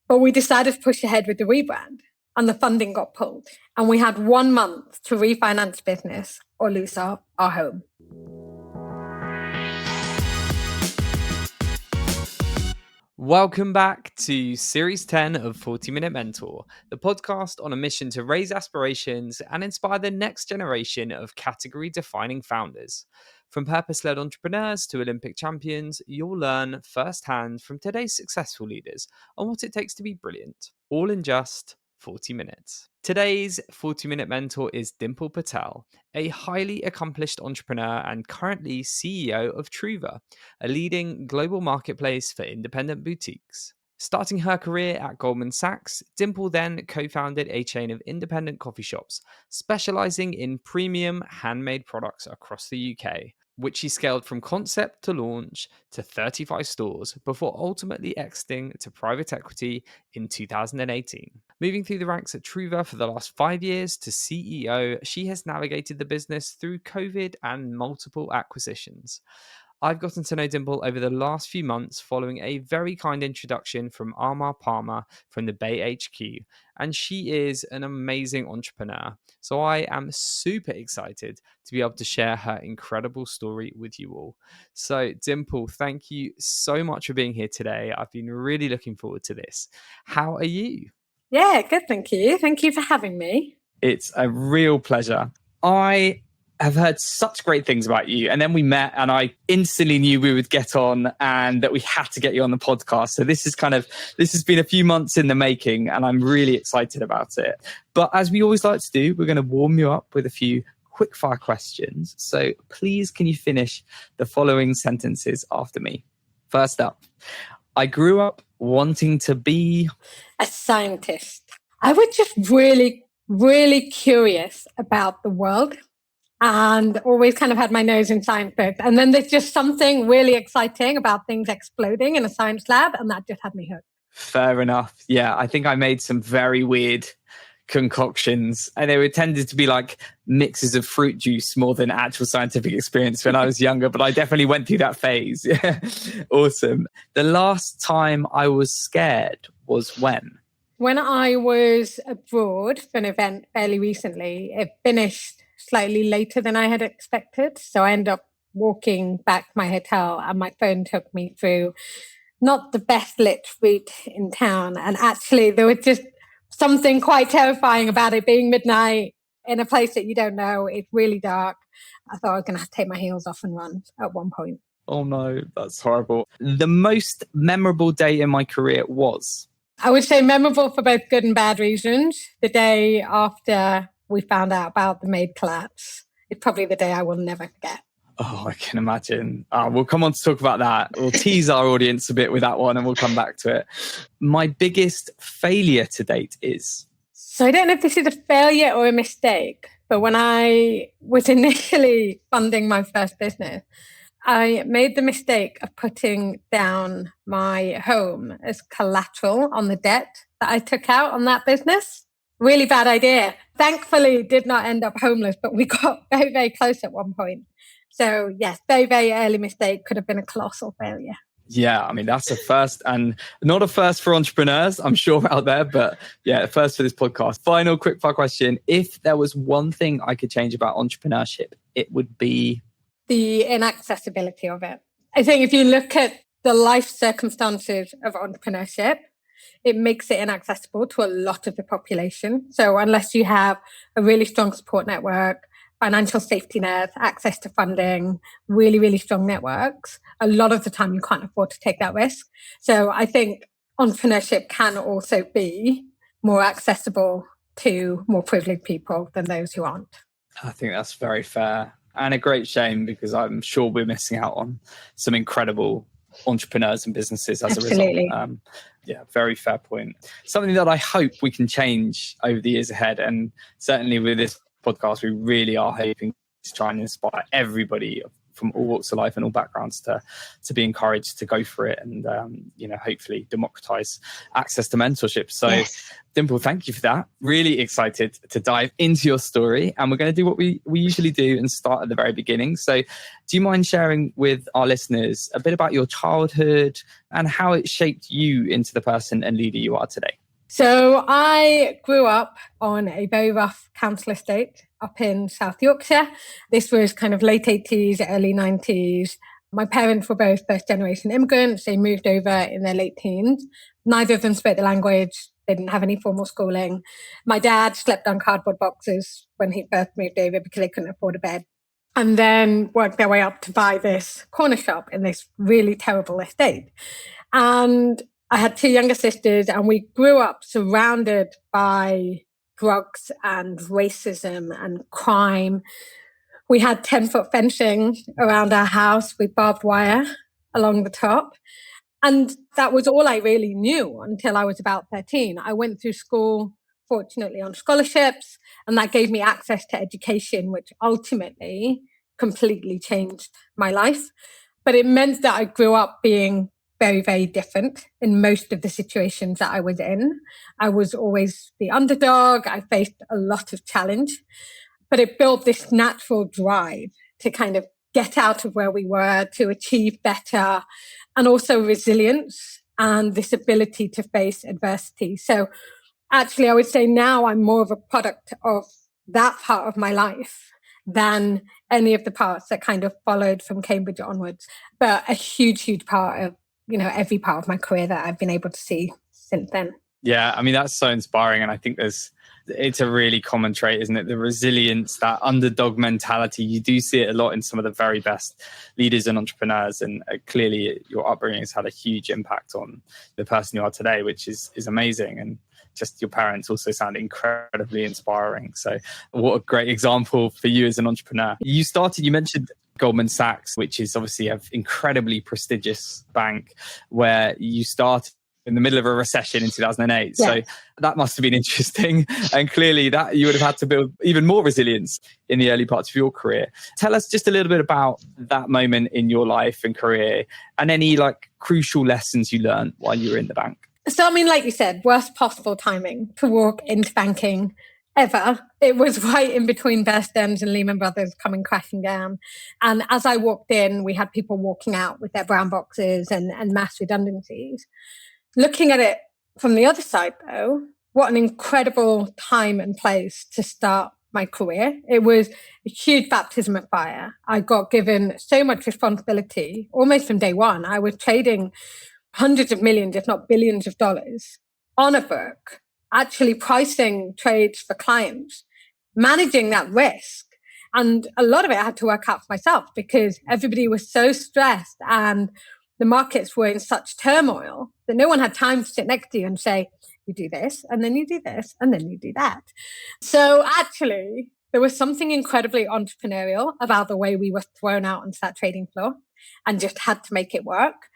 But we decided to push ahead with the rebrand and the funding got pulled. And we had 1 month to refinance business or lose our home. Welcome back to Series 10 of 40 Minute Mentor, the podcast on a mission to raise aspirations and inspire the next generation of category-defining founders. From purpose-led entrepreneurs to Olympic champions, you'll learn firsthand from today's successful leaders on what it takes to be brilliant, all in just 40 minutes. Today's 40-minute mentor is Dimple Patel, a highly accomplished entrepreneur and currently CEO of Trouva, a leading global marketplace for independent boutiques. Starting her career at Goldman Sachs, Dimple then co-founded a chain of independent coffee shops, specializing in premium handmade products across the UK, which she scaled from concept to launch to 35 stores before ultimately exiting to private equity in 2018. Moving through the ranks at Trouva for the last 5 years to CEO, she has navigated the business through COVID and multiple acquisitions. I've gotten to know Dimple over the last few months following a very kind introduction from Amar Palmer from the Bay HQ, and she is an amazing entrepreneur. So I am super excited to be able to share her incredible story with you all. So Dimple, thank you so much for being here today. I've been really looking forward to this. How are you? Yeah, good, thank you. Thank you for having me. It's a real pleasure. I have heard such great things about you. And then we met and I instantly knew we would get on and that we had to get you on the podcast. So this has been a few months in the making and I'm really excited about it. But as we always like to do, we're going to warm you up with a few quick fire questions. So please, can you finish the following sentences after me? First up, I grew up wanting to be a scientist. I was just really, really curious about the world and always kind of had my nose in science books. And then there's just something really exciting about things exploding in a science lab, and that just had me hooked. Fair enough. Yeah, I think I made some very weird concoctions, and they were tended to be like mixes of fruit juice more than actual scientific experience when I was younger, but I definitely went through that phase. Awesome. The last time I was scared was when? When I was abroad for an event fairly recently. It finished slightly later than I had expected. So I ended up walking back to my hotel and my phone took me through not the best lit route in town. And actually there was just something quite terrifying about it being midnight in a place that you don't know. It's really dark. I thought I was going to have to take my heels off and run at one point. Oh no, that's horrible. The most memorable day in my career was? I would say memorable for both good and bad reasons. The day after we found out about the MAID collapse is probably the day I will never forget. Oh, I can imagine. We'll come on to talk about that. We'll tease our audience a bit with that one and we'll come back to it. My biggest failure to date is? So I don't know if this is a failure or a mistake, but when I was initially funding my first business, I made the mistake of putting down my home as collateral on the debt that I took out on that business. Really bad idea. Thankfully, did not end up homeless, but we got very, very close at one point. So yes, very, very early mistake, could have been a colossal failure. Yeah, I mean, that's a first and not a first for entrepreneurs, I'm sure out there, but yeah, a first for this podcast. Final quick fire question. If there was one thing I could change about entrepreneurship, it would be? The inaccessibility of it. I think if you look at the life circumstances of entrepreneurship, it makes it inaccessible to a lot of the population. So unless you have a really strong support network, financial safety net, access to funding, really, really strong networks, a lot of the time you can't afford to take that risk. So I think entrepreneurship can also be more accessible to more privileged people than those who aren't. I think that's very fair and a great shame because I'm sure we're missing out on some incredible entrepreneurs and businesses as Absolutely. a result. Yeah, very fair point. Something that I hope we can change over the years ahead. And certainly with this podcast, we really are hoping to try and inspire everybody from all walks of life and all backgrounds to be encouraged to go for it and, hopefully democratize access to mentorship. So yes. Dimple, thank you for that. Really excited to dive into your story. And we're going to do what we usually do and start at the very beginning. So do you mind sharing with our listeners a bit about your childhood and how it shaped you into the person and leader you are today? So I grew up on a very rough council estate up in South Yorkshire. This was kind of late 80s, early 90s. My parents were both first generation immigrants. They moved over in their late teens. Neither of them spoke the language. They didn't have any formal schooling. My dad slept on cardboard boxes when he first moved over because they couldn't afford a bed. And then worked their way up to buy this corner shop in this really terrible estate. And I had two younger sisters, and we grew up surrounded by drugs and racism and crime. We had 10-foot fencing around our house with barbed wire along the top. And that was all I really knew until I was about 13. I went through school, fortunately, on scholarships, and that gave me access to education, which ultimately completely changed my life. But it meant that I grew up being very, very different in most of the situations that I was in. I was always the underdog. I faced a lot of challenge, but it built this natural drive to kind of get out of where we were, to achieve better, and also resilience and this ability to face adversity. So actually, I would say now I'm more of a product of that part of my life than any of the parts that kind of followed from Cambridge onwards. But a huge, huge part of, every part of my career that I've been able to see since then. Yeah, I mean, that's so inspiring. And I think it's a really common trait, isn't it? The resilience, that underdog mentality. You do see it a lot in some of the very best leaders and entrepreneurs. And clearly your upbringing has had a huge impact on the person you are today, which is amazing. And just your parents also sound incredibly inspiring. So what a great example for you as an entrepreneur. You mentioned Goldman Sachs, which is obviously an incredibly prestigious bank, where you started in the middle of a recession in 2008. Yeah. So that must have been interesting. And clearly that you would have had to build even more resilience in the early parts of your career. Tell us just a little bit about that moment in your life and career and any crucial lessons you learned while you were in the bank. So, like you said, worst possible timing to walk into banking ever. It was right in between Bear Stearns and Lehman Brothers coming crashing down. And as I walked in, we had people walking out with their brown boxes and mass redundancies. Looking at it from the other side, though, what an incredible time and place to start my career. It was a huge baptism of fire. I got given so much responsibility almost from day one. I was trading hundreds of millions, if not billions of dollars on a book, actually pricing trades for clients, managing that risk. And a lot of it I had to work out for myself because everybody was so stressed and the markets were in such turmoil that no one had time to sit next to you and say, you do this, and then you do this, and then you do that. So actually, there was something incredibly entrepreneurial about the way we were thrown out onto that trading floor and just had to make it work.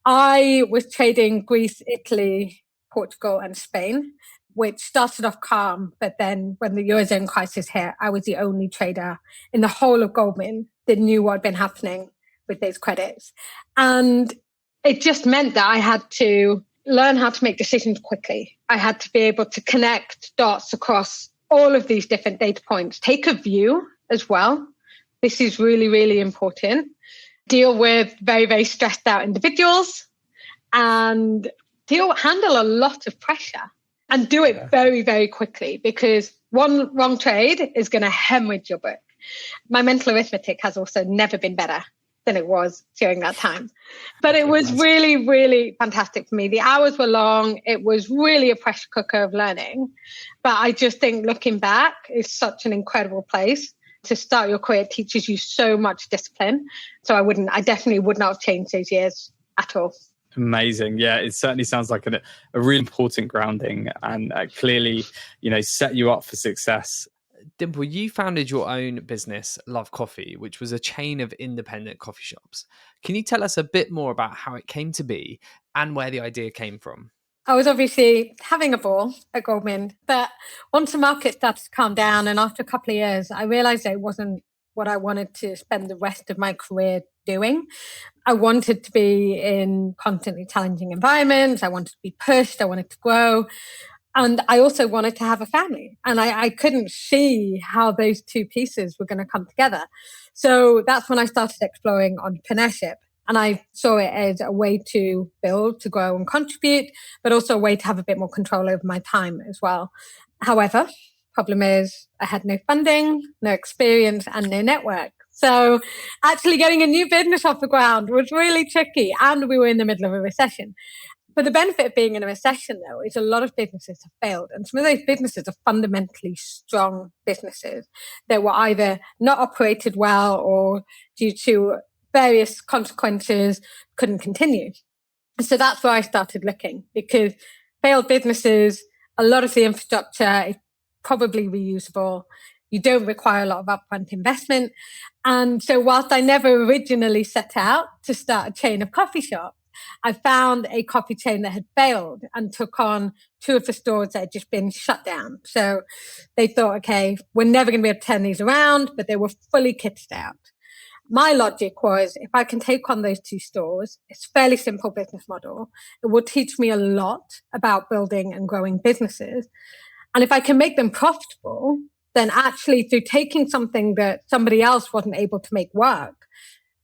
I was trading Greece, Italy, Portugal, and Spain, which started off calm. But then when the Eurozone crisis hit, I was the only trader in the whole of Goldman that knew what had been happening with those credits. And it just meant that I had to learn how to make decisions quickly. I had to be able to connect dots across all of these different data points, take a view as well. This is really, really important. Deal with very, very stressed out individuals and handle a lot of pressure and do it very, very quickly because one wrong trade is going to hemorrhage your book. My mental arithmetic has also never been better than it was during that time. But it was really, really fantastic for me. The hours were long. It was really a pressure cooker of learning. But I just think looking back is such an incredible place to start your career. It teaches you so much discipline. So I definitely would not have changed those years at all. Amazing. Yeah, it certainly sounds like a really important grounding and clearly, set you up for success. Dimple, you founded your own business, Love Koffee, which was a chain of independent coffee shops. Can you tell us a bit more about how it came to be and where the idea came from? I was obviously having a ball at Goldman, but once the market started to calm down and after a couple of years, I realized that it wasn't what I wanted to spend the rest of my career doing. I wanted to be in constantly challenging environments. I wanted to be pushed. I wanted to grow. And I also wanted to have a family. And I couldn't see how those two pieces were going to come together. So that's when I started exploring entrepreneurship. And I saw it as a way to build, to grow and contribute, but also a way to have a bit more control over my time as well. However, problem is I had no funding, no experience, and no network. So actually getting a new business off the ground was really tricky. And we were in the middle of a recession. But the benefit of being in a recession, though, is a lot of businesses have failed. And some of those businesses are fundamentally strong businesses that were either not operated well or due to various consequences couldn't continue. So that's where I started looking, because failed businesses, a lot of the infrastructure is probably reusable. You don't require a lot of upfront investment. And so whilst I never originally set out to start a chain of coffee shops, I found a coffee chain that had failed and took on two of the stores that had just been shut down. So they thought, okay, we're never going to be able to turn these around, but they were fully kitted out. My logic was, if I can take on those two stores, it's a fairly simple business model. It will teach me a lot about building and growing businesses. And if I can make them profitable, then actually through taking something that somebody else wasn't able to make work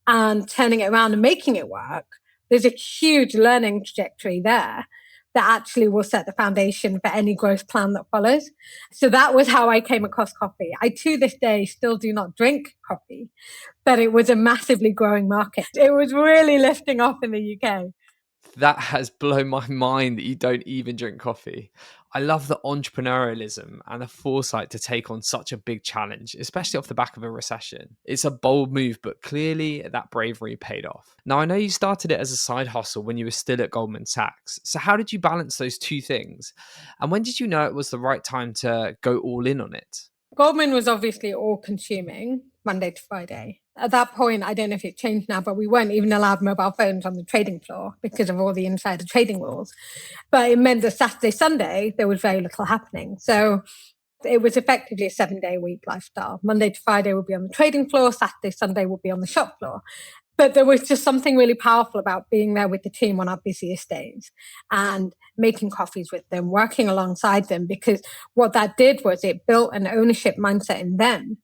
and turning it around and making it work, there's a huge learning trajectory there that actually will set the foundation for any growth plan that follows. So that was how I came across coffee. I, to this day, still do not drink coffee, but it was a massively growing market. It was really lifting off in the UK. That has blown my mind that you don't even drink coffee. I love the entrepreneurialism and the foresight to take on such a big challenge, especially off the back of a recession. It's a bold move, but clearly that bravery paid off. Now, I know you started it as a side hustle when you were still at Goldman Sachs. So how did you balance those two things? And when did you know it was the right time to go all in on it? Goldman was obviously all consuming Monday to Friday. At that point, I don't know if it changed now, but we weren't even allowed mobile phones on the trading floor because of all the insider trading rules. But it meant that Saturday, Sunday, there was very little happening. So it was effectively a 7-day-a-week lifestyle. Monday to Friday would be on the trading floor. Saturday, Sunday would be on the shop floor. But there was just something really powerful about being there with the team on our busiest days and making coffees with them, working alongside them, because what that did was it built an ownership mindset in them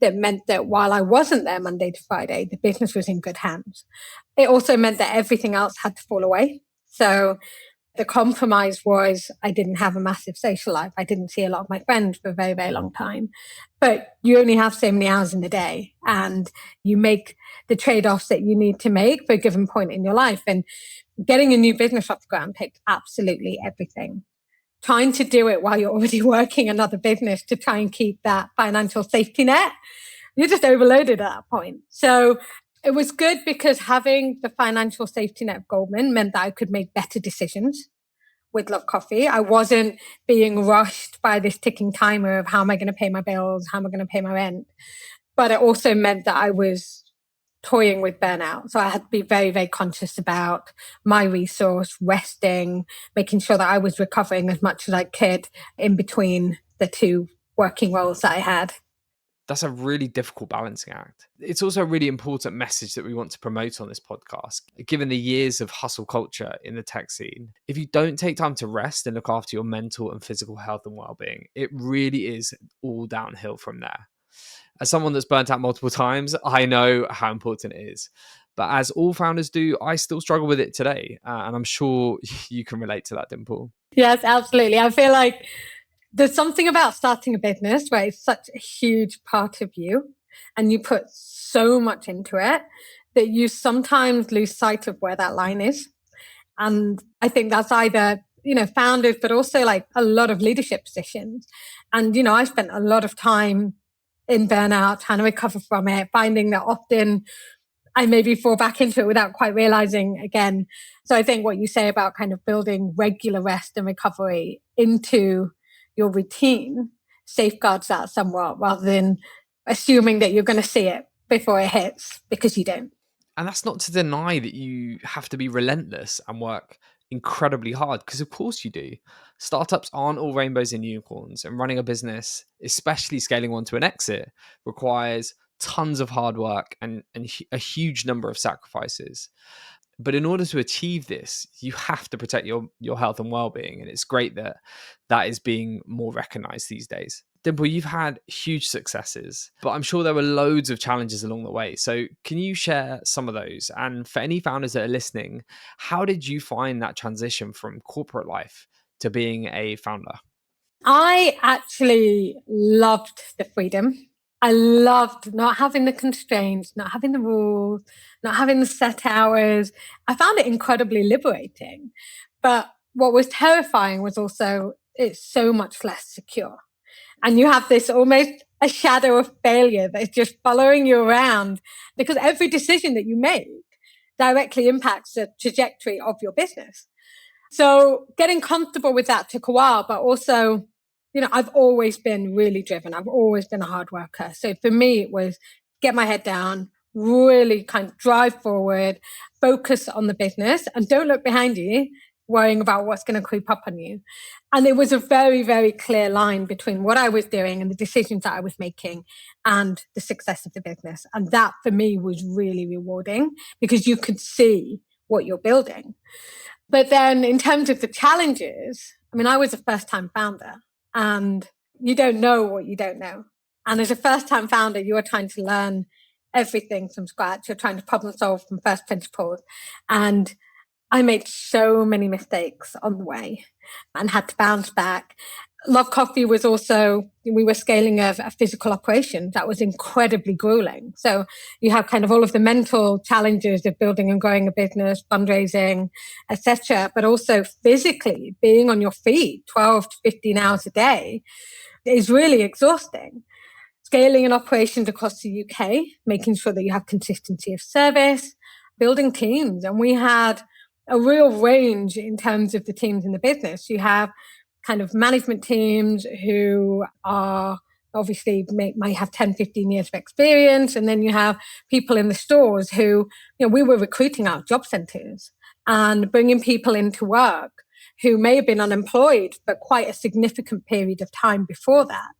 that meant that while I wasn't there Monday to Friday, the business was in good hands. It also meant that everything else had to fall away. So the compromise was I didn't have a massive social life. I didn't see a lot of my friends for a very, very long time. But you only have so many hours in the day, and you make the trade-offs that you need to make for a given point in your life. And getting a new business off the ground takes absolutely everything. Trying to do it while you're already working another business to try and keep that financial safety net, you're just overloaded at that point. So it was good because having the financial safety net of Goldman meant that I could make better decisions with Love Coffee. I wasn't being rushed by this ticking timer of how am I going to pay my bills? How am I going to pay my rent? But it also meant that I was toying with burnout. So I had to be very, very conscious about my resource, resting, making sure that I was recovering as much as I could in between the two working roles that I had. That's a really difficult balancing act. It's also a really important message that we want to promote on this podcast. Given the years of hustle culture in the tech scene, if you don't take time to rest and look after your mental and physical health and well-being, it really is all downhill from there. As someone that's burnt out multiple times, I know how important it is. But as all founders do, I still struggle with it today. And I'm sure you can relate to that, Dimple. Yes, absolutely. I feel like there's something about starting a business where it's such a huge part of you and you put so much into it that you sometimes lose sight of where that line is. And I think that's either, founders, but also like a lot of leadership positions. And, I spent a lot of time in burnout, trying to recover from it, finding that often I maybe fall back into it without quite realizing again. So I think what you say about kind of building regular rest and recovery into your routine safeguards that somewhat, rather than assuming that you're going to see it before it hits, because you don't. And that's not to deny that you have to be relentless and work incredibly hard, because of course you do. Startups aren't all rainbows and unicorns, and running a business, especially scaling one to an exit, requires tons of hard work and a huge number of sacrifices. But in order to achieve this, you have to protect your health and well-being. And it's great that that is being more recognized these days. Dimple, you've had huge successes, but I'm sure there were loads of challenges along the way. So can you share some of those? And for any founders that are listening, how did you find that transition from corporate life to being a founder? I actually loved the freedom. I loved not having the constraints, not having the rules, not having the set hours. I found it incredibly liberating. But what was terrifying was also it's so much less secure. And you have this almost a shadow of failure that is just following you around, because every decision that you make directly impacts the trajectory of your business. So getting comfortable with that took a while, but also, I've always been really driven. I've always been a hard worker. So for me, it was get my head down, really kind of drive forward, focus on the business, and don't look behind you, worrying about what's going to creep up on you. And there was a very, very clear line between what I was doing and the decisions that I was making and the success of the business. And that for me was really rewarding because you could see what you're building. But then in terms of the challenges, I was a first-time founder and you don't know what you don't know. And as a first-time founder, you are trying to learn everything from scratch. You're trying to problem solve from first principles. And I made so many mistakes on the way and had to bounce back. Love Koffee was also, we were scaling a physical operation that was incredibly grueling. So you have kind of all of the mental challenges of building and growing a business, fundraising, etc., but also physically being on your feet 12 to 15 hours a day is really exhausting. Scaling an operation across the UK, making sure that you have consistency of service, building teams. And we had a real range in terms of the teams in the business. You have kind of management teams who are obviously might have 10, 15 years of experience. And then you have people in the stores who, we were recruiting out of job centers and bringing people into work who may have been unemployed for quite a significant period of time before that.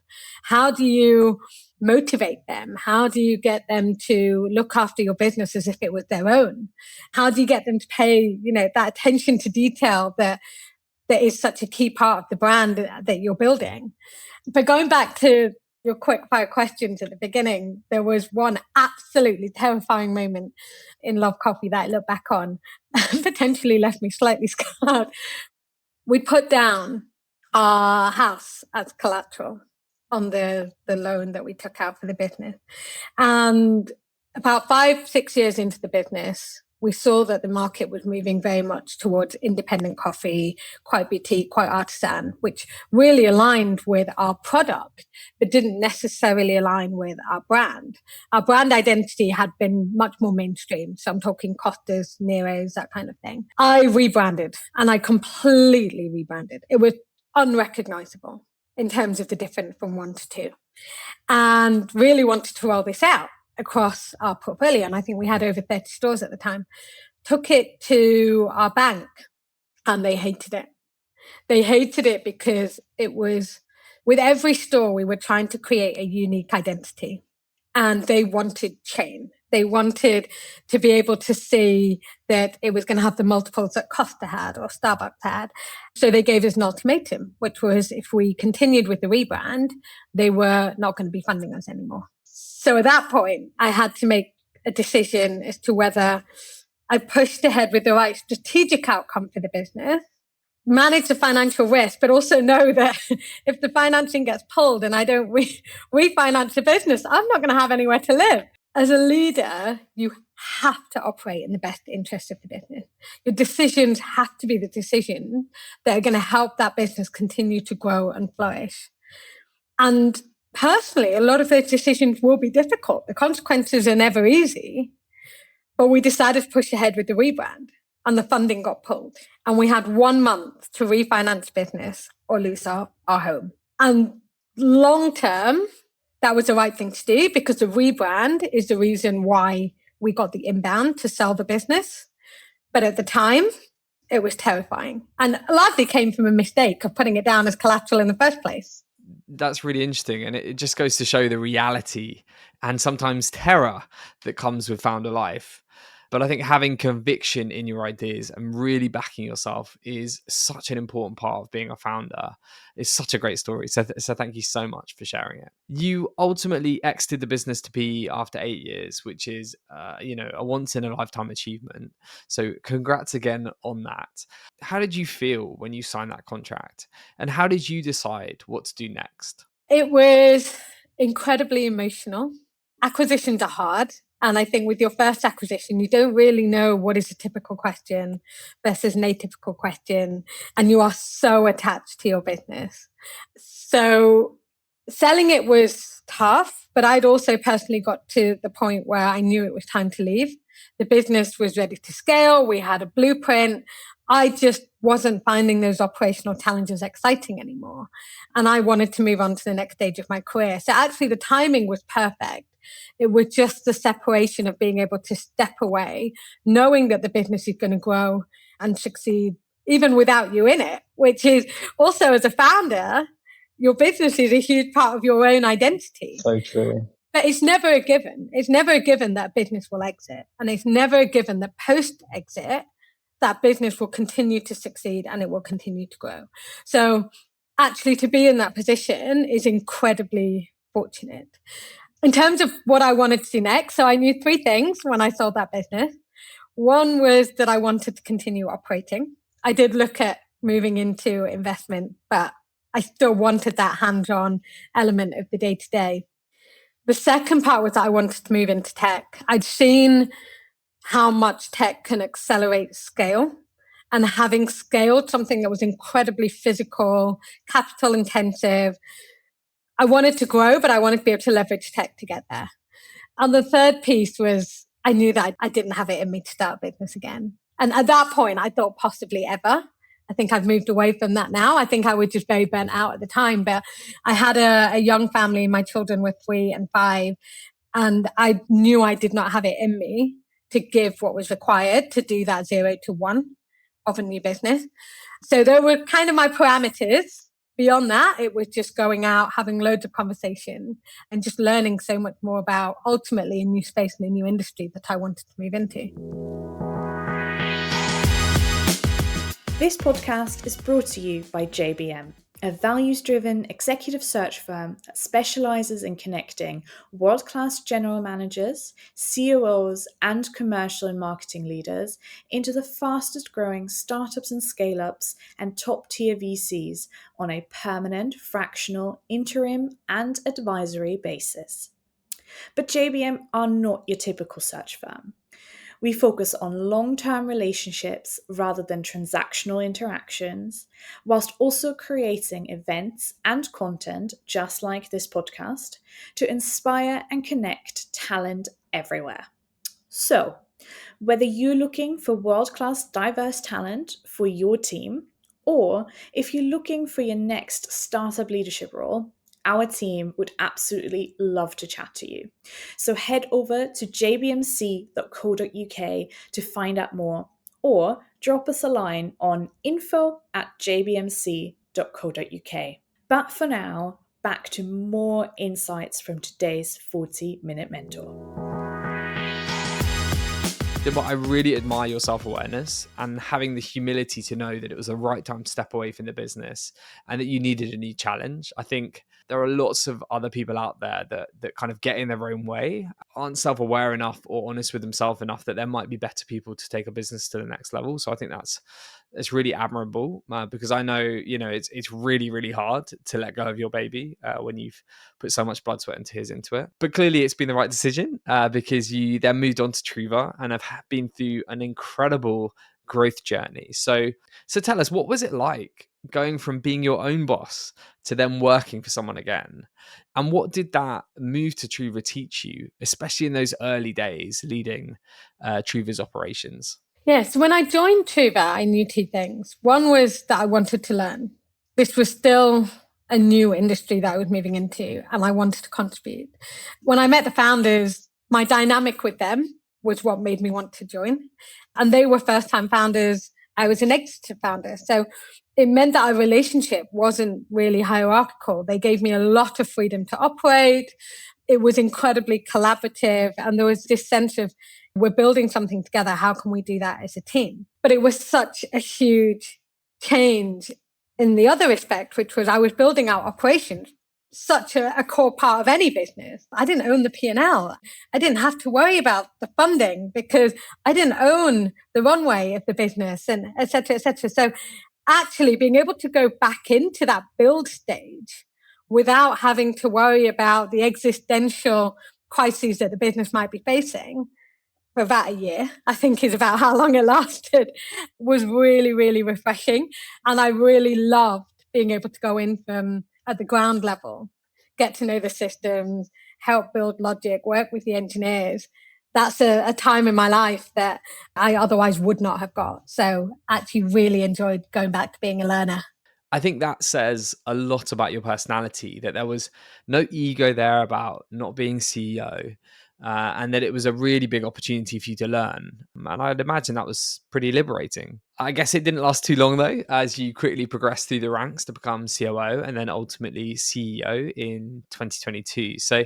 How do you motivate them? How do you get them to look after your business as if it was their own? How do you get them to pay, that attention to detail that is such a key part of the brand that you're building? But going back to your quick fire questions at the beginning, there was one absolutely terrifying moment in Love Koffee that I look back on and potentially left me slightly scarred. We put down our house as collateral on the loan that we took out for the business. And about 5-6 years into the business, we saw that the market was moving very much towards independent coffee, quite boutique, quite artisan, which really aligned with our product, but didn't necessarily align with our brand. Our brand identity had been much more mainstream. So I'm talking Costas, Neros, that kind of thing. I rebranded and I completely rebranded. It was unrecognizable in terms of the difference from 1 to 2, and really wanted to roll this out across our portfolio. And I think we had over 30 stores at the time. Took it to our bank and they hated it. They hated it because it was, with every store, we were trying to create a unique identity and they wanted chain. They wanted to be able to see that it was going to have the multiples that Costa had or Starbucks had. So they gave us an ultimatum, which was if we continued with the rebrand, they were not going to be funding us anymore. So at that point, I had to make a decision as to whether I pushed ahead with the right strategic outcome for the business, manage the financial risk, but also know that if the financing gets pulled and I don't refinance the business, I'm not going to have anywhere to live. As a leader, you have to operate in the best interest of the business. Your decisions have to be the decisions that are going to help that business continue to grow and flourish. And personally, a lot of those decisions will be difficult. The consequences are never easy, but we decided to push ahead with the rebrand and the funding got pulled. And we had 1 month to refinance business or lose our home. And long term, that was the right thing to do because the rebrand is the reason why we got the inbound to sell the business. But at the time, it was terrifying and largely came from a mistake of putting it down as collateral in the first place. That's really interesting. And it just goes to show the reality and sometimes terror that comes with founder life. But I think having conviction in your ideas and really backing yourself is such an important part of being a founder. It's such a great story. So thank you so much for sharing it. You ultimately exited the business to PE after 8 years, which is, a once in a lifetime achievement. So congrats again on that. How did you feel when you signed that contract? And how did you decide what to do next? It was incredibly emotional. Acquisitions are hard. And I think with your first acquisition, you don't really know what is a typical question versus an atypical question. And you are so attached to your business. So selling it was tough, but I'd also personally got to the point where I knew it was time to leave. The business was ready to scale. We had a blueprint. I just wasn't finding those operational challenges exciting anymore. And I wanted to move on to the next stage of my career. So actually the timing was perfect. It was just the separation of being able to step away, knowing that the business is going to grow and succeed even without you in it, which is also as a founder, your business is a huge part of your own identity. So true. But it's never a given. It's never a given that business will exit. And it's never a given that post-exit, that business will continue to succeed and it will continue to grow. So actually to be in that position is incredibly fortunate. In terms of what I wanted to do next, so I knew 3 things when I sold that business. One was that I wanted to continue operating. I did look at moving into investment, but I still wanted that hands-on element of the day-to-day. The second part was that I wanted to move into tech. I'd seen how much tech can accelerate scale. And having scaled something that was incredibly physical, capital intensive, I wanted to grow, but I wanted to be able to leverage tech to get there. And the third piece was I knew that I didn't have it in me to start a business again. And at that point, I thought possibly ever. I think I've moved away from that now. I think I was just very burnt out at the time. But I had a young family. My children were 3 and 5. And I knew I did not have it in me to give what was required to do that 0 to 1 of a new business. So there were kind of my parameters. Beyond that, it was just going out, having loads of conversation and just learning so much more about ultimately a new space and a new industry that I wanted to move into. This podcast is brought to you by JBM, a values-driven executive search firm that specializes in connecting world-class general managers, COOs, and commercial and marketing leaders into the fastest-growing startups and scale-ups and top-tier VCs on a permanent, fractional, interim, and advisory basis. But JBM are not your typical search firm. We focus on long-term relationships rather than transactional interactions, whilst also creating events and content, just like this podcast, to inspire and connect talent everywhere. So, whether you're looking for world-class diverse talent for your team, or if you're looking for your next startup leadership role, our team would absolutely love to chat to you. So head over to jbmc.co.uk to find out more, or drop us a line on info@jbmc.co.uk. But for now, back to more insights from today's 40-minute mentor. But I really admire your self-awareness and having the humility to know that it was the right time to step away from the business and that you needed a new challenge. I think there are lots of other people out there that kind of get in their own way, aren't self-aware enough or honest with themselves enough that there might be better people to take a business to the next level. So I think it's really admirable because I know, it's really, really hard to let go of your baby when you've put so much blood, sweat and tears into it. But clearly it's been the right decision because you then moved on to Trouva and have been through an incredible growth journey. So tell us, what was it like going from being your own boss to then working for someone again? And what did that move to Trouva teach you, especially in those early days leading Trouva's operations? Yes, when I joined Trouva, I knew 2 things. One was that I wanted to learn. This was still a new industry that I was moving into, and I wanted to contribute. When I met the founders, my dynamic with them was what made me want to join. And they were first-time founders. I was an exited founder. So it meant that our relationship wasn't really hierarchical. They gave me a lot of freedom to operate. It was incredibly collaborative. And there was this sense of, we're building something together. How can we do that as a team? But it was such a huge change in the other respect, which was I was building out operations, such a core part of any business. I didn't own the P&L. I didn't have to worry about the funding because I didn't own the runway of the business, and et cetera, et cetera. So actually being able to go back into that build stage without having to worry about the existential crises that the business might be facing for about a year, I think is about how long it lasted, was really, really refreshing. And I really loved being able to go in from at the ground level, get to know the systems, help build logic, work with the engineers. That's a time in my life that I otherwise would not have got. So actually really enjoyed going back to being a learner. I think that says a lot about your personality, that there was no ego there about not being CEO, and that it was a really big opportunity for you to learn. And I'd imagine that was pretty liberating. I guess it didn't last too long, though, as you quickly progressed through the ranks to become COO and then ultimately CEO in 2022. So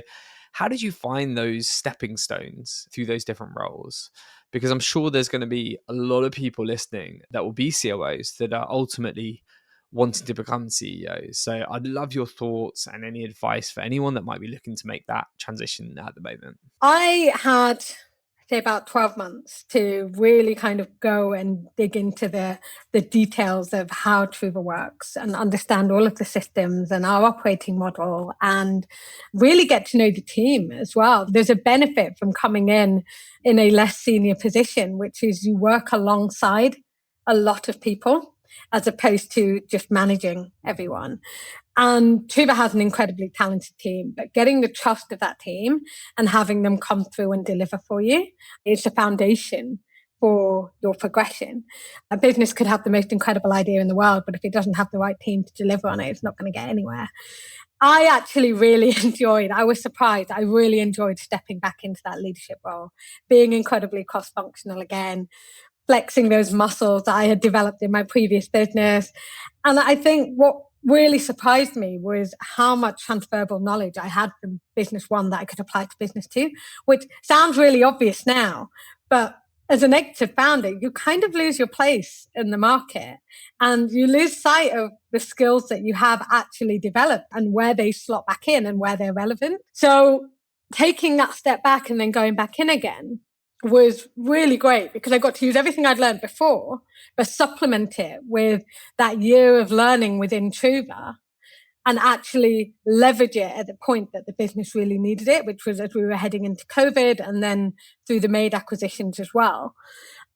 how did you find those stepping stones through those different roles? Because I'm sure there's going to be a lot of people listening that will be COOs that are ultimately wanting to become CEOs. So I'd love your thoughts and any advice for anyone that might be looking to make that transition at the moment. I had, say, about 12 months to really kind of go and dig into the details of how Trouva works and understand all of the systems and our operating model and really get to know the team as well. There's a benefit from coming in a less senior position, which is you work alongside a lot of people as opposed to just managing everyone. And Trouva has an incredibly talented team, but getting the trust of that team and having them come through and deliver for you is the foundation for your progression. A business could have the most incredible idea in the world, but if it doesn't have the right team to deliver on it, it's not going to get anywhere. I actually really I was surprised. I really enjoyed stepping back into that leadership role, being incredibly cross-functional again, flexing those muscles that I had developed in my previous business. And I think what really surprised me was how much transferable knowledge I had from business one that I could apply to business two, which sounds really obvious now, but as an executive founder, you kind of lose your place in the market and you lose sight of the skills that you have actually developed and where they slot back in and where they're relevant. So taking that step back and then going back in again was really great because I got to use everything I'd learned before, but supplement it with that year of learning within Trouva and actually leverage it at the point that the business really needed it, which was as we were heading into COVID and then through the made acquisitions as well.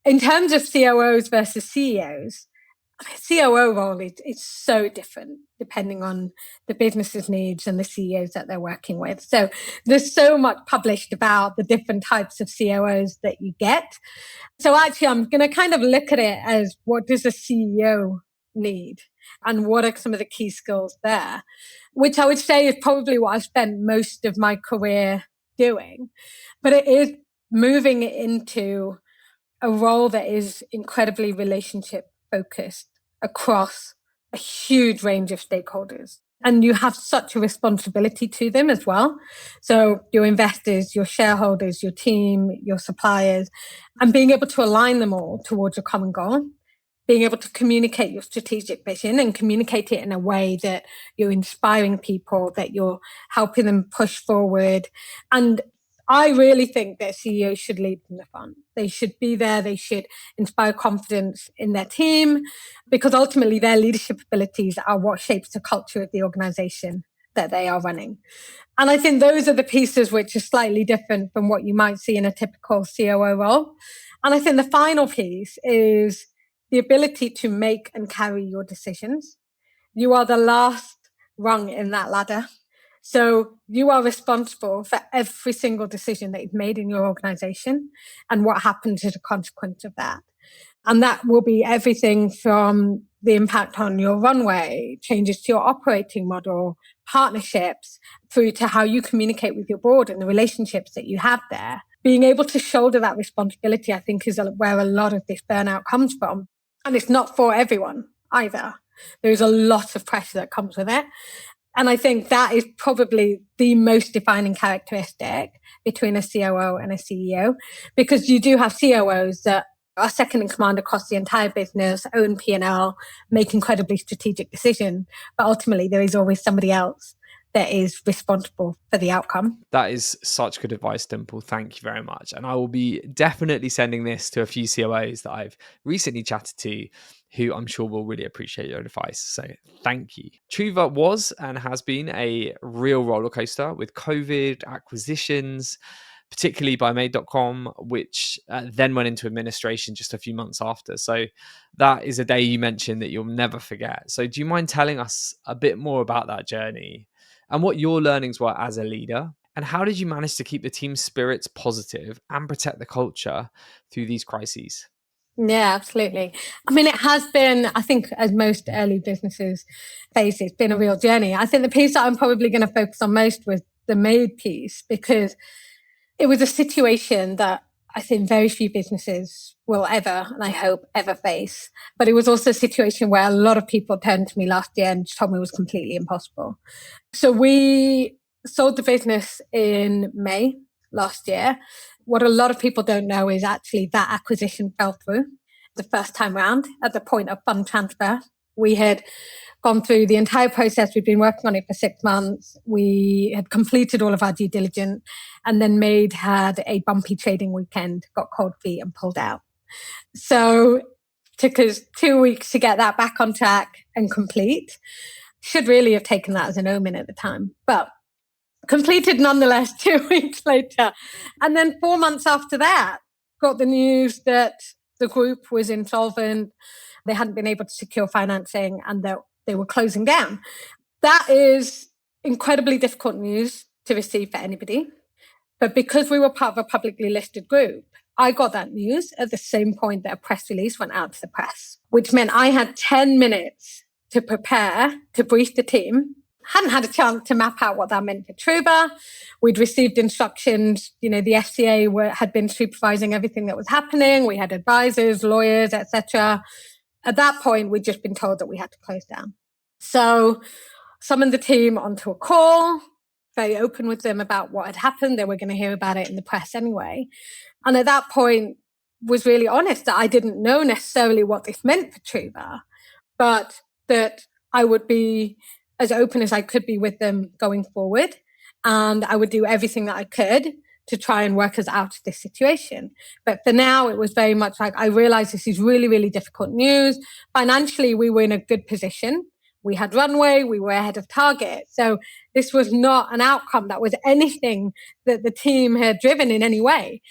In terms of COOs versus CEOs, COO role is so different depending on the business's needs and the CEOs that they're working with. So there's so much published about the different types of COOs that you get. So actually, I'm going to kind of look at it as what does a CEO need and what are some of the key skills there, which I would say is probably what I've spent most of my career doing. But it is moving into a role that is incredibly relationship focused across a huge range of stakeholders. And you have such a responsibility to them as well. So your investors, your shareholders, your team, your suppliers, and being able to align them all towards a common goal, being able to communicate your strategic vision and communicate it in a way that you're inspiring people, that you're helping them push forward. And I really think that CEOs should lead from the front. They should be there. They should inspire confidence in their team because ultimately their leadership abilities are what shapes the culture of the organization that they are running. And I think those are the pieces which are slightly different from what you might see in a typical COO role. And I think the final piece is the ability to make and carry your decisions. You are the last rung in that ladder. So you are responsible for every single decision that you've made in your organization and what happens as a consequence of that. And that will be everything from the impact on your runway, changes to your operating model, partnerships, through to how you communicate with your board and the relationships that you have there. Being able to shoulder that responsibility, I think, is where a lot of this burnout comes from. And it's not for everyone either. There's a lot of pressure that comes with it. And I think that is probably the most defining characteristic between a COO and a CEO, because you do have COOs that are second in command across the entire business, own P&L, make incredibly strategic decisions. But ultimately, there is always somebody else that is responsible for the outcome. That is such good advice, Dimple. Thank you very much. And I will be definitely sending this to a few COOs that I've recently chatted to, who I'm sure will really appreciate your advice. So thank you. Trouva was and has been a real roller coaster with COVID, acquisitions, particularly by Made.com, which then went into administration just a few months after. So that is a day you mentioned that you'll never forget. So do you mind telling us a bit more about that journey and what your learnings were as a leader? And how did you manage to keep the team's spirits positive and protect the culture through these crises? Yeah, absolutely. I mean, it has been, I think, as most early businesses face, it's been a real journey. I think the piece that I'm probably going to focus on most was the Made piece, because it was a situation that I think very few businesses will ever, and I hope ever face. But it was also a situation where a lot of people turned to me last year and told me it was completely impossible. So we sold the business in May last year. What a lot of people don't know is actually that acquisition fell through the first time round at the point of fund transfer. We had gone through the entire process. We'd been working on it for 6 months. We had completed all of our due diligence, and then Made had a bumpy trading weekend, got cold feet and pulled out. So it took us 2 weeks to get that back on track and complete. Should really have taken that as an omen at the time, but completed nonetheless 2 weeks later. And then 4 months after that, got the news that the group was insolvent. They hadn't been able to secure financing and that they were closing down. That is incredibly difficult news to receive for anybody. But because we were part of a publicly listed group, I got that news at the same point that a press release went out to the press, which meant I had 10 minutes to prepare, to brief the team. Hadn't had a chance to map out what that meant for Trouva. We'd received instructions, the FCA had been supervising everything that was happening. We had advisors, lawyers, etc. At that point, we'd just been told that we had to close down. So summoned the team onto a call, very open with them about what had happened. They were going to hear about it in the press anyway. And at that point, was really honest that I didn't know necessarily what this meant for Trouva, but that I would be as open as I could be with them going forward. And I would do everything that I could to try and work us out of this situation. But for now, it was very much like, I realized this is really, really difficult news. Financially, we were in a good position. We had runway, we were ahead of target. So this was not an outcome that was anything that the team had driven in any way.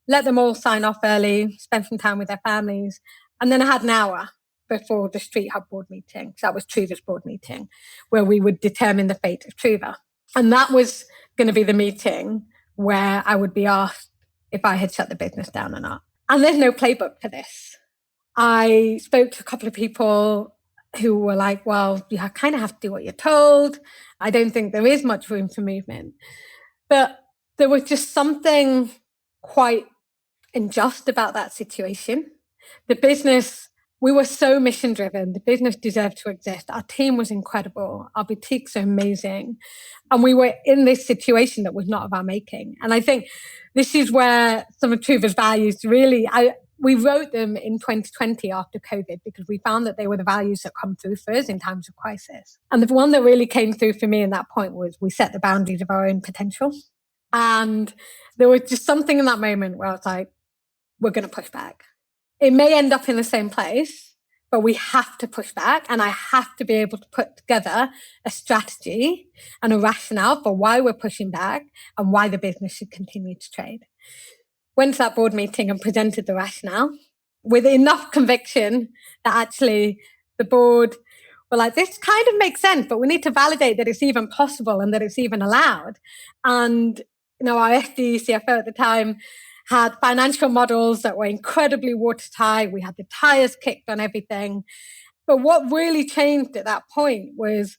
Let them all sign off early, spend some time with their families. And then I had an hour before the Street Hub board meeting. So that was Trouva's board meeting, where we would determine the fate of Trouva. And that was going to be the meeting where I would be asked if I had shut the business down or not. And there's no playbook for this. I spoke to a couple of people who were like, well, you kind of have to do what you're told. I don't think there is much room for movement. But there was just something quite unjust about that situation. The business, we were so mission driven. The business deserved to exist. Our team was incredible. Our boutiques are amazing. And we were in this situation that was not of our making. And I think this is where some of Trouva's values really, we wrote them in 2020 after COVID because we found that they were the values that come through for us in times of crisis. And the one that really came through for me in that point was we set the boundaries of our own potential. And there was just something in that moment where I was like, we're going to push back. It may end up in the same place, but we have to push back. And I have to be able to put together a strategy and a rationale for why we're pushing back and why the business should continue to trade. Went to that board meeting and presented the rationale with enough conviction that actually the board were like, this kind of makes sense, but we need to validate that it's even possible and that it's even allowed. And, our FD, CFO at the time had financial models that were incredibly watertight. We had the tires kicked on everything. But what really changed at that point was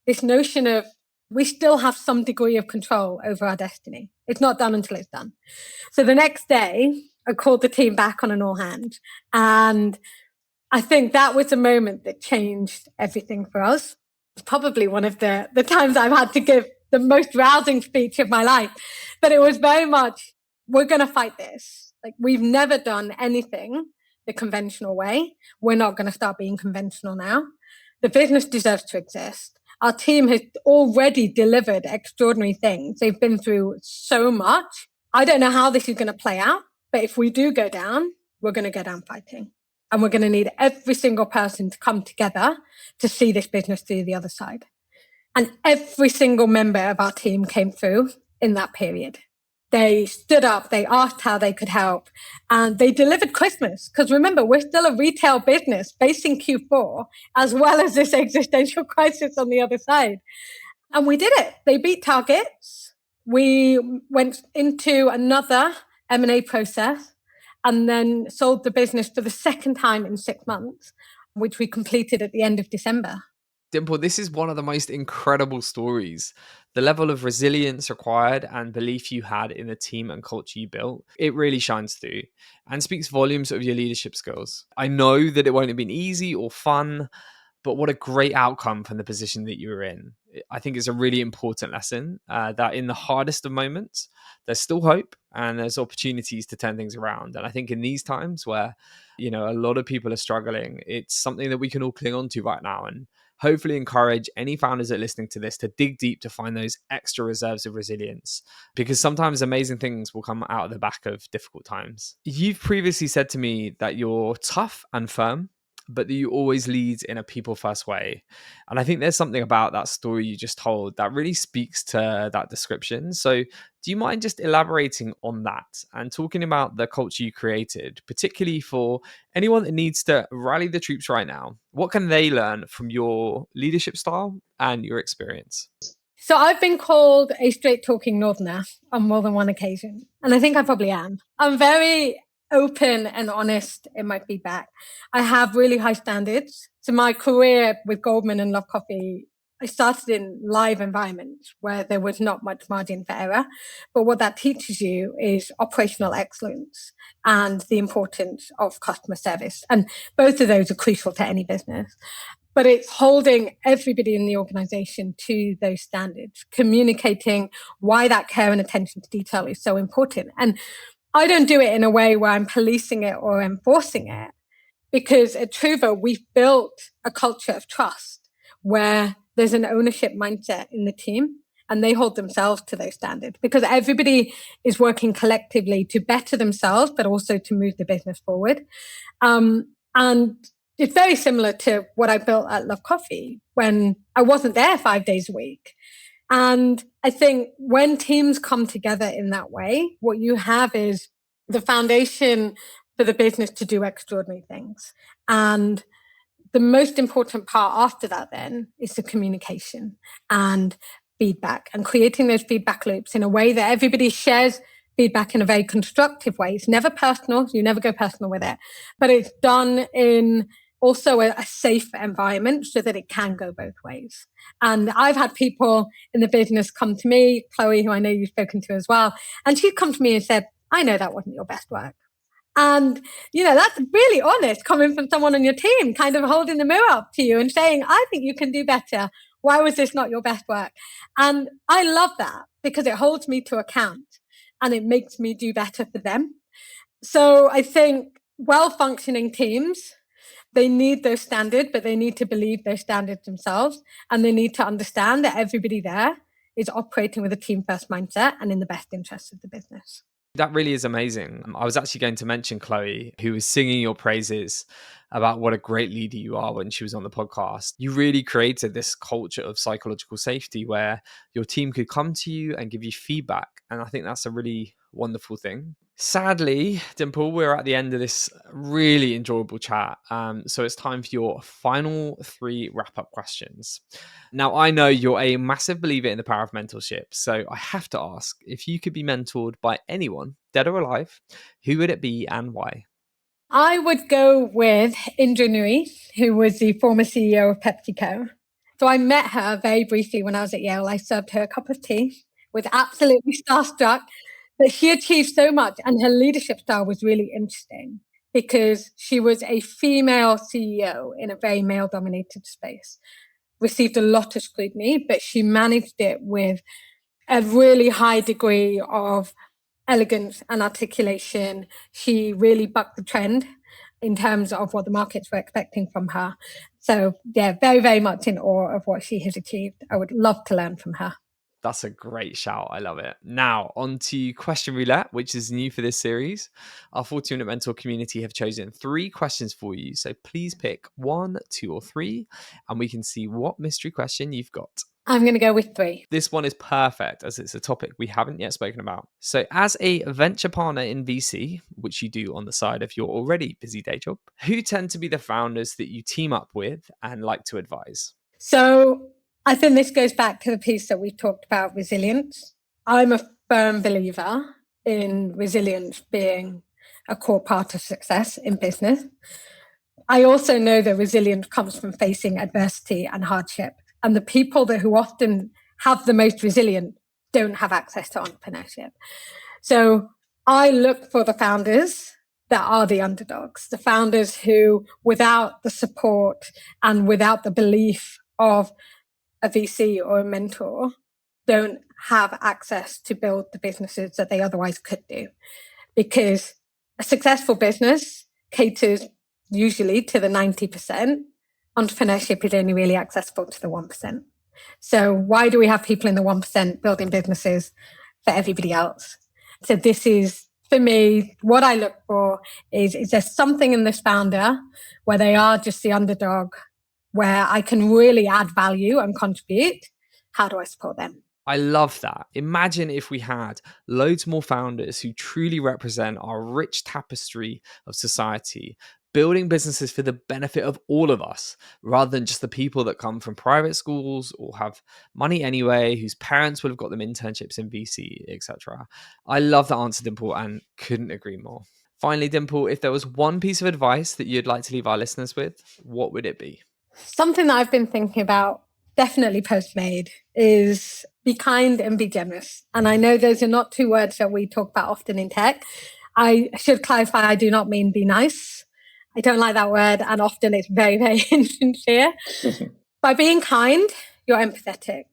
this notion of we still have some degree of control over our destiny. It's not done until it's done. So the next day, I called the team back on an all hands and I think that was the moment that changed everything for us. It's probably one of the times I've had to give the most rousing speech of my life. But it was very much, we're going to fight this. Like, we've never done anything the conventional way. We're not going to start being conventional now. The business deserves to exist. Our team has already delivered extraordinary things. They've been through so much. I don't know how this is going to play out, but if we do go down, we're going to go down fighting. And we're going to need every single person to come together to see this business through the other side. And every single member of our team came through in that period. They stood up, they asked how they could help, and they delivered Christmas. Because remember, we're still a retail business facing Q4, as well as this existential crisis on the other side. And we did it. They beat targets. We went into another M&A process and then sold the business for the second time in 6 months, which we completed at the end of December. Dimple, this is one of the most incredible stories. The level of resilience required and belief you had in the team and culture you built, it really shines through and speaks volumes of your leadership skills. I know that it won't have been easy or fun, but what a great outcome from the position that you were in. I think it's a really important lesson that in the hardest of moments, there's still hope and there's opportunities to turn things around. And I think in these times where, a lot of people are struggling, it's something that we can all cling on to right now and hopefully encourage any founders that are listening to this to dig deep to find those extra reserves of resilience, because sometimes amazing things will come out of the back of difficult times. You've previously said to me that you're tough and firm, but that you always lead in a people first way. And I think there's something about that story you just told that really speaks to that description. So do you mind just elaborating on that and talking about the culture you created, particularly for anyone that needs to rally the troops right now? What can they learn from your leadership style and your experience? So I've been called a straight talking northerner on more than one occasion. And I think I probably am. I'm very open and honest in my feedback. I have really high standards. So my career with Goldman and Love Coffee, I started in live environments where there was not much margin for error. But what that teaches you is operational excellence and the importance of customer service. And both of those are crucial to any business. But it's holding everybody in the organization to those standards, communicating why that care and attention to detail is so important. And I don't do it in a way where I'm policing it or enforcing it, because at Trouva, we've built a culture of trust where there's an ownership mindset in the team and they hold themselves to those standards, because everybody is working collectively to better themselves, but also to move the business forward. And it's very similar to what I built at Love Coffee when I wasn't there 5 days a week. And I think when teams come together in that way, what you have is the foundation for the business to do extraordinary things. And the most important part after that then is the communication and feedback and creating those feedback loops in a way that everybody shares feedback in a very constructive way. It's never personal. You never go personal with it, but it's done in also a safe environment so that it can go both ways. And I've had people in the business come to me, Chloe, who I know you've spoken to as well, and she'd come to me and said, I know that wasn't your best work. And, that's really honest coming from someone on your team, kind of holding the mirror up to you and saying, I think you can do better. Why was this not your best work? And I love that because it holds me to account and it makes me do better for them. So I think well-functioning teams, they need those standards, but they need to believe those standards themselves. And they need to understand that everybody there is operating with a team-first mindset and in the best interest of the business. That really is amazing. I was actually going to mention Chloe, who was singing your praises about what a great leader you are when she was on the podcast. You really created this culture of psychological safety where your team could come to you and give you feedback. And I think that's a really wonderful thing. Sadly, Dimple, we're at the end of this really enjoyable chat. So it's time for your final 3 wrap-up questions. Now, I know you're a massive believer in the power of mentorship. So I have to ask, if you could be mentored by anyone, dead or alive, who would it be and why? I would go with Indra Nooyi, who was the former CEO of PepsiCo. So I met her very briefly when I was at Yale. I served her a cup of tea, was absolutely starstruck that she achieved so much, and her leadership style was really interesting because she was a female CEO in a very male-dominated space. Received a lot of scrutiny, but she managed it with a really high degree of elegance and articulation. She really bucked the trend in terms of what the markets were expecting from her. So yeah, very, very much in awe of what she has achieved. I would love to learn from her. That's a great shout. I love it. Now, on to Question Roulette, which is new for this series. Our 40-Minute Mentor community have chosen 3 questions for you. So please pick 1, 2, or 3, and we can see what mystery question you've got. I'm going to go with 3. This one is perfect as it's a topic we haven't yet spoken about. So as a venture partner in VC, which you do on the side of your already busy day job, who tend to be the founders that you team up with and like to advise? So I think this goes back to the piece that we talked about, resilience. I'm a firm believer in resilience being a core part of success in business. I also know that resilience comes from facing adversity and hardship. And the people who often have the most resilience don't have access to entrepreneurship. So I look for the founders that are the underdogs, the founders who, without the support and without the belief of a VC or a mentor, don't have access to build the businesses that they otherwise could do. Because a successful business caters usually to the 90%. Entrepreneurship is only really accessible to the 1%. So why do we have people in the 1% building businesses for everybody else? So this is, for me, what I look for is there something in this founder where they are just the underdog, where I can really add value and contribute? How do I support them? I love that. Imagine if we had loads more founders who truly represent our rich tapestry of society, building businesses for the benefit of all of us, rather than just the people that come from private schools or have money anyway, whose parents would have got them internships in VC, etc. I love that answer, Dimple, and couldn't agree more. Finally, Dimple, if there was one piece of advice that you'd like to leave our listeners with, what would it be? Something that I've been thinking about, definitely post-made, is be kind and be generous. And I know those are not 2 words that we talk about often in tech. I should clarify, I do not mean be nice. I don't like that word, and often it's very, very insincere. By being kind, you're empathetic.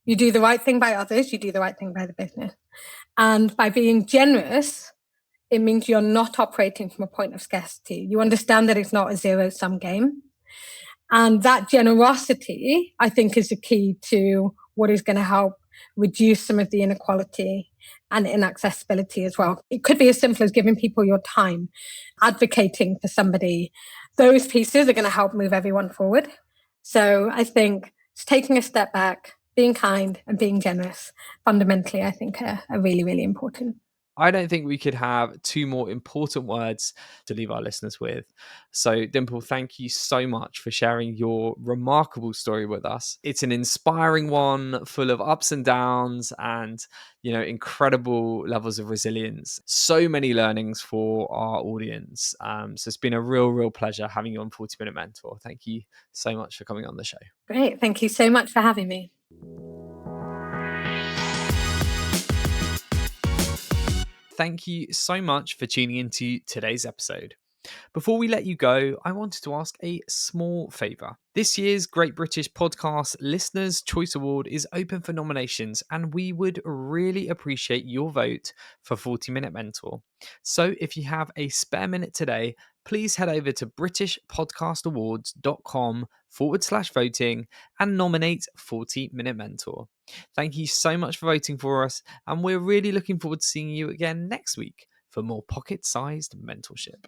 You do the right thing by others, you do the right thing by the business. And by being generous, it means you're not operating from a point of scarcity. You understand that it's not a zero-sum game. And that generosity, I think, is the key to what is going to help reduce some of the inequality and inaccessibility as well. It could be as simple as giving people your time, advocating for somebody. Those pieces are going to help move everyone forward. So I think it's taking a step back, being kind and being generous, fundamentally, I think are really, really important. I don't think we could have 2 more important words to leave our listeners with. So, Dimple, thank you so much for sharing your remarkable story with us. It's an inspiring one, full of ups and downs and, incredible levels of resilience. So many learnings for our audience. So it's been a real pleasure having you on 40-Minute Mentor. Thank you so much for coming on the show. Great. Thank you so much for having me. Thank you so much for tuning into today's episode. Before we let you go, I wanted to ask a small favour. This year's Great British Podcast Listeners' Choice Award is open for nominations, and we would really appreciate your vote for 40-Minute Mentor. So if you have a spare minute today, please head over to britishpodcastawards.com/voting and nominate 40-Minute Mentor. Thank you so much for voting for us, and we're really looking forward to seeing you again next week for more pocket-sized mentorship.